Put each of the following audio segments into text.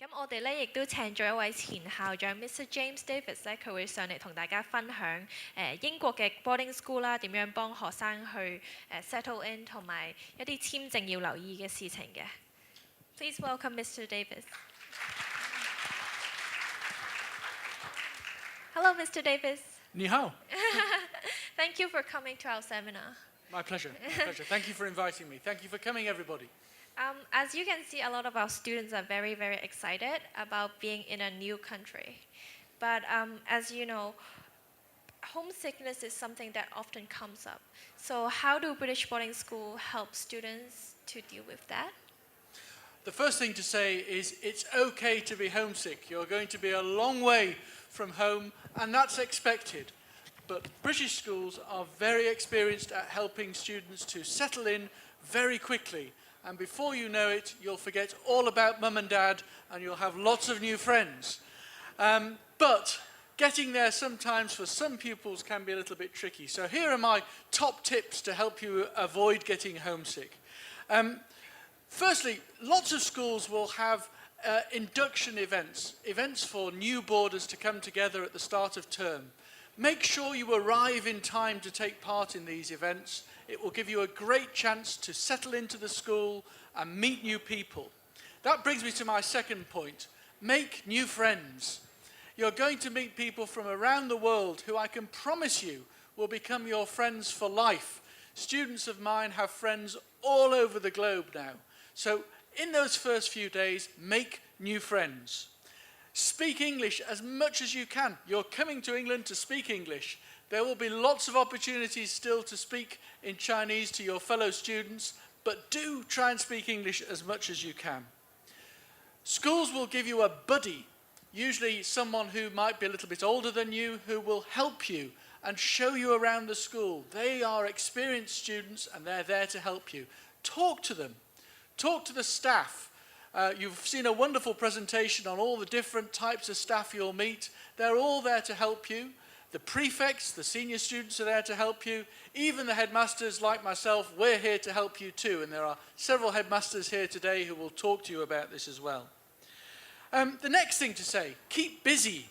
咁我哋咧亦都請咗一位前校長 Mr. James Davis 咧，佢會上嚟同大家分享英國嘅 boarding school 啦，點樣幫學生去settle in 同埋一啲簽證要留意嘅事情嘅。Please welcome Mr. Davis. Hello, Mr. Davis. 你好。Thank you for coming to our seminar. My pleasure. My pleasure. Thank you for inviting me. Thank you for coming, everybody. As you can see, a lot of our students are very, very excited about being in a new country. But as you know, homesickness is something that often comes up. So how do British boarding school help students to deal with that? The first thing to say is it's okay to be homesick. You're going to be a long way from home, and that's expected. But British schools are very experienced at helping students to settle in very quickly. And before you know it, you'll forget all about mum and dad, and you'll have lots of new friends. But getting there sometimes for some pupils can be a little bit tricky. So here are my top tips to help you avoid getting homesick. Firstly, lots of schools will have induction events for new boarders to come together at the start of term. Make sure you arrive in time to take part in these events. It will give you a great chance to settle into the school and meet new people. That brings me to my second point. Make new friends. You're going to meet people from around the world who I can promise you will become your friends for life. Students of mine have friends all over the globe now. So in those first few days, make new friends. Speak English as much as you can. You're coming to England to speak English. There will be lots of opportunities still to speak in Chinese to your fellow students, but do try and speak English as much as you can. Schools will give you a buddy, usually someone who might be a little bit older than you, who will help you and show you around the school. They are experienced students and they're there to help you. Talk to them. Talk to the staff. You've seen a wonderful presentation on all the different types of staff you'll meet. They're all there to help you. The prefects, the senior students are there to help you. Even the headmasters, like myself, we're here to help you too. And there are several headmasters here today who will talk to you about this as well. The next thing to say, keep busy.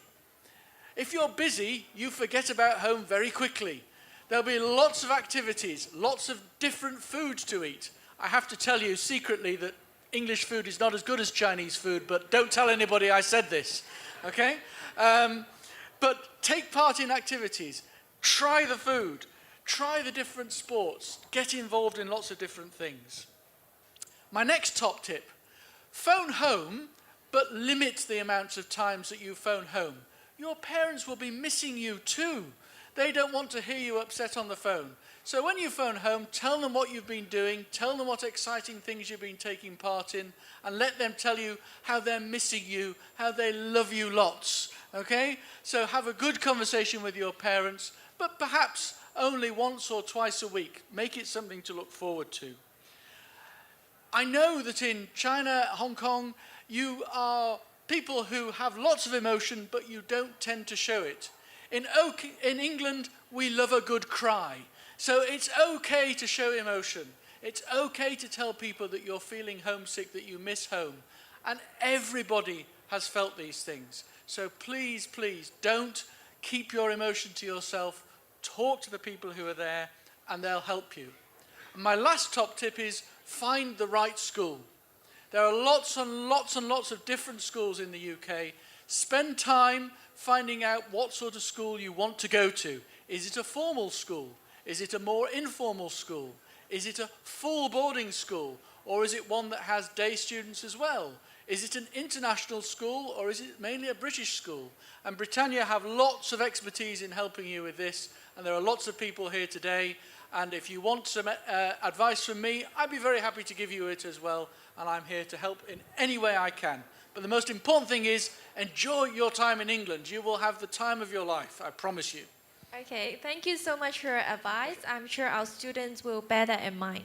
If you're busy, you forget about home very quickly. There'll be lots of activities, lots of different foods to eat. I have to tell you secretly that English food is not as good as Chinese food, but don't tell anybody I said this, okay? But take part in activities, try the food, try the different sports, get involved in lots of different things. My next top tip, phone home, but limit the amounts of times that you phone home. Your parents will be missing you too. They don't want to hear you upset on the phone. So when you phone home, tell them what you've been doing, tell them what exciting things you've been taking part in, and let them tell you how they're missing you, how they love you lots, okay? So have a good conversation with your parents, but perhaps only once or twice a week. Make it something to look forward to. I know that in China, Hong Kong, you are people who have lots of emotion, but you don't tend to show it. In England, we love a good cry. So it's okay to show emotion. It's okay to tell people that you're feeling homesick, that you miss home. And everybody has felt these things. So please, please, don't keep your emotion to yourself. Talk to the people who are there, and they'll help you. And my last top tip is find the right school. There are lots and lots and lots of different schools in the UK. Spend time finding out what sort of school you want to go to. Is it a formal school? Is it a more informal school? Is it a full boarding school? Or is it one that has day students as well? Is it an international school, or is it mainly a British school? And Britannia have lots of expertise in helping you with this, and there are lots of people here today. And if you want some advice from me, I'd be very happy to give you it as well, and I'm here to help in any way I can. But the most important thing is enjoy your time in England. You will have the time of your life, I promise you. Okay, thank you so much for your advice. I'm sure our students will bear that in mind.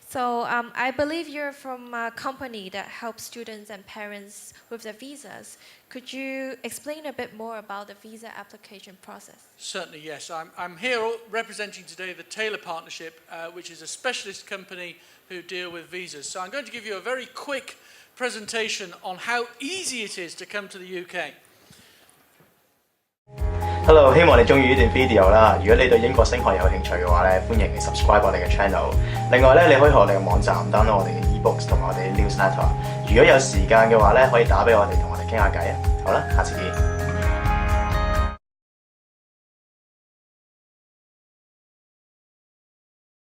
So I believe you're from a company that helps students and parents with their visas. Could you explain a bit more about the visa application process? Certainly, yes. I'm here representing today the Taylor Partnership, which is a specialist company who deal with visas. So I'm going to give you a very quick presentation on how easy it is to come to the UK. Hello， 希望你中意呢段 video 啦。如果你對英國升學有興趣嘅話咧，歡迎你 subscribe 我哋嘅 channel。另外咧，你可以去我哋嘅網站 download 我哋嘅 ebooks 同埋我哋嘅 newsletter。如果有時間嘅話咧，可以打俾我哋同我哋傾下偈啊。好啦，下次見。